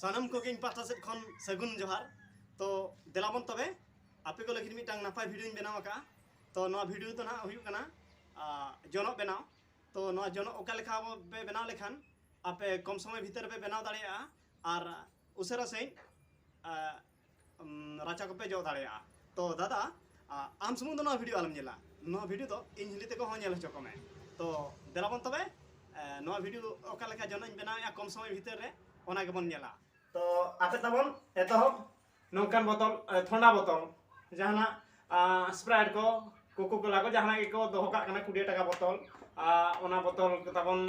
सानम को किन पाटा से खन सगुन जोहार तो देलाबन तबे आपे को लगिन मिटांग नापाय वीडियो बनाव का तो नवा वीडियो तो ना हुयु कना जनो बनाव तो नवा जनो ओका लेखा पे बनाव लेखान आपे कम समय भीतर पे बनाव दाड़िया और उसरा से राचा को पे जो दाड़िया तो दादा आम सुमुंग दो वीडियो आलम नेला नवा वीडियो तो इन हिली ते को हो नेल हचो में तो देलाबन तबे नवा वीडियो ओका लेखा जनो बनाव कम समय भीतर रे ओना के बन नेला तो आपे तबन एतहब नौकान बोतल ठंडा बोतल जहाना स्प्राइट को कोको कोला को जहाना को दोहो का कना 20 टाका बोतल ओना बोतल तबन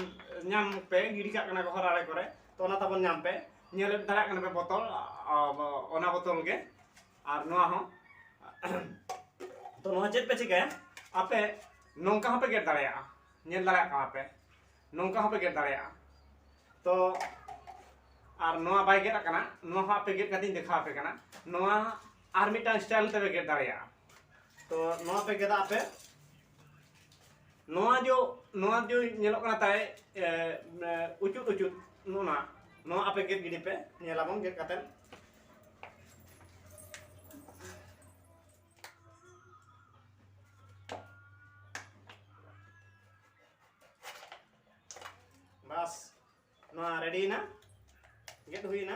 नाम पे गिरी का कना घर आड़े करे तो ओना तबन नाम पे नेल दाड़ा कना पे बोतल ओना बोतल के और नोआ हो तो नोआ चेत पे चिके आपे नौका हो पे गेट दाड़िया नेल दाड़ा का पे नौका हो पे गेट दाड़िया तो और नोआ बाय गेट कना नोआ पे गेट कती देखा पे कना नोआ आर मिटा स्टाइल ते गेट दाड़िया तो नोआ पे गेदा पे नोआ जो नेलो कना ताय उचुत उचुत नोना नोआ आपे गेट गिडी पे नेलाबन गेट कते बस नोआ रेडी ना गेट हुई ना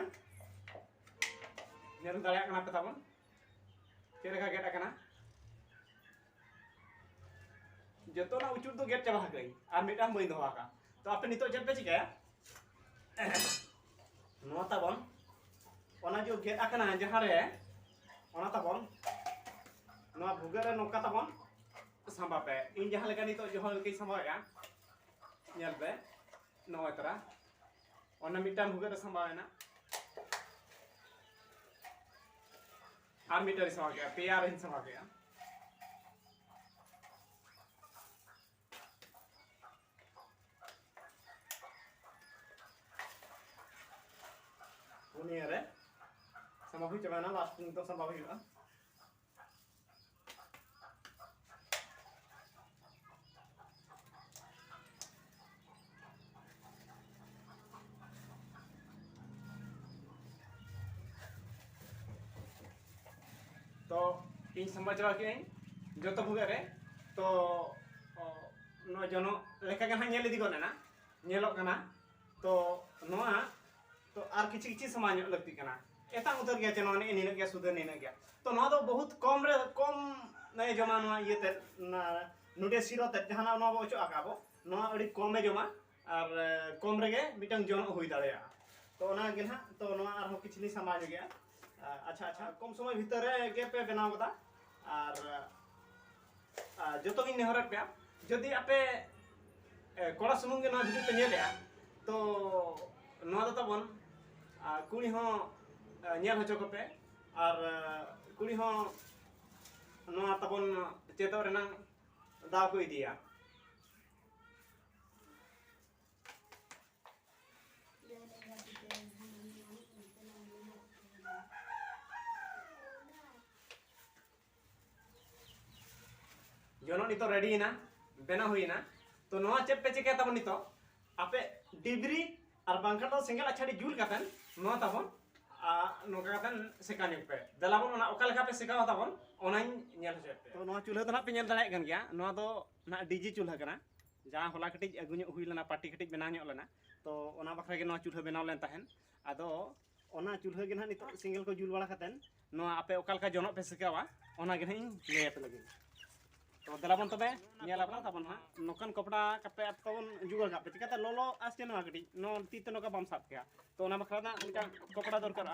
नेल दाड़ा कना पे तबन चेलेका गेट कना जतो ना उचुर तो गेट चाबा गई और मिटाम बई दोहा का तो आपे नितो चेत पे चिकाया नोआ तबन ओना जो गेट आकना जहां रे ओना तबन नोआ भुगे रे नोका तबन सांबा पे इन जहां लेका नितो जहां लेके सांबाया नेल पे नोआ तरा ओना मिटाम भुगे रे सांबायना और मीटर समा गया पेयर इन समा गया पुनिया रे समा हुई चबाना लास्ट में तो समा हुई ना तो इन समझ के जो तो भुगे रे तो नो जनो लेका के ना नेल इदी गने ना नेलो कना तो नोआ तो आर किछि किछि समान लगती कना एता उतर गया चनो ने निन गया सुधर निन गया तो नोआ तो बहुत कम रे कम नै जमा नोआ ये ते नुडे सिरो ते जहाना नोआ बो चो आकाबो नोआ अडी कम में जमा और कम रेगे मिटंग जनो हुई दाड़या तो ओना गे ना तो नोआ आर हो किछि नि समाज गया अच्छा अच्छा कम समय भीतर गे पे बनाव कदा और जतो गिन नेहर पे जदि आपे कोड़ा सुमुंग के ना भिडियो पे नेलया तो नोआ दो तबन कुड़ी हो नेल हचो को पे और कुड़ी हो नोआ तबन चेतो रेना दाव को इदिया जनो नितो रेडी ना बेना हुई ना तो नोआ चेप पे चिके तबन नितो आपे डिबरी और बांका तो सिंगल अच्छा जुल कातन नोआ तबन नोका कातन सेकानी पे दलाबन ना ओका लेखा पे सेकाव तबन ओनाइन नेल हचे पे तो नोआ चूल्हा तो ना पे नेल दाड़े गन गया नोआ दो ना डीजी चूल्हा कना जहां होला कटिज अगुញहुई लेना पार्टी कटिज बेना ᱧᱚᱜ लेना तो ओना बखरा के नोआ चूल्हा बेनाव लेन ताहेन आदो ओना चूल्हा के ना नितो सिंगल को जुल वाला कातन नोआ आपे ओका लेखा जनो पे सेकावा ओना के नहीं ले पे लगी तो दलाबन तबे नेला बना तबन हा नोकन कपड़ा कपे तबन जुगाड़ का पे चिकाते लोलो आस्ते नोआ कटी नो तीते नोका बम साब के तो ओना बखरा ना इनका कपड़ा दरकार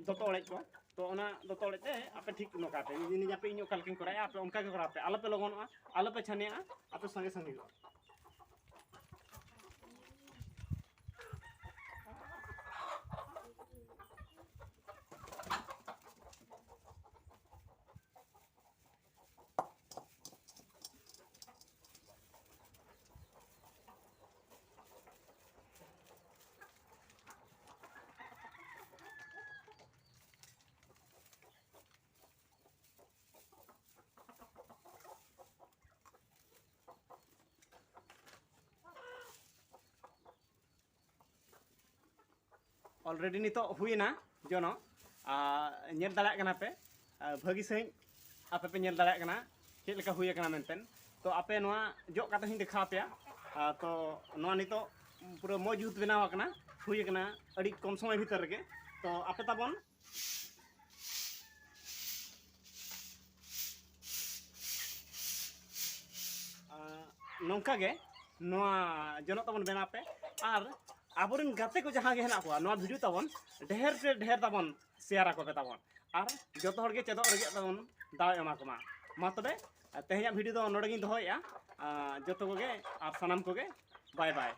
दोतो ओड़े को तो ओना दोतो ओड़े ते आपे ठीक नोका पे नि जापे इन ओका लेकिन कराया आपे उनका के करा पे आलो पे लगोनआ आलो पे छानिया आपे संगे संगे ऑलरेडी नितो हुईना जोनो ñel dalak kana pe bhagi sahin ape pe ñel dalak kana chet leka huye kana menten to ape noa jok kata hin dekha pe to noa nito pura mojut benaw kana huye kana adi kom somoy bhitor rege to ape tabon nongka ge noa jono tabon bena pe ar aburin gate ko jaha ge hena ko noa video tabon ढेर tabon share ko pe tabon ar joto hor ge chedo rege tabon daw ema ko ma tobe tehnya video do node gi dohoya joto ko ge ar sanam ko ge bye bye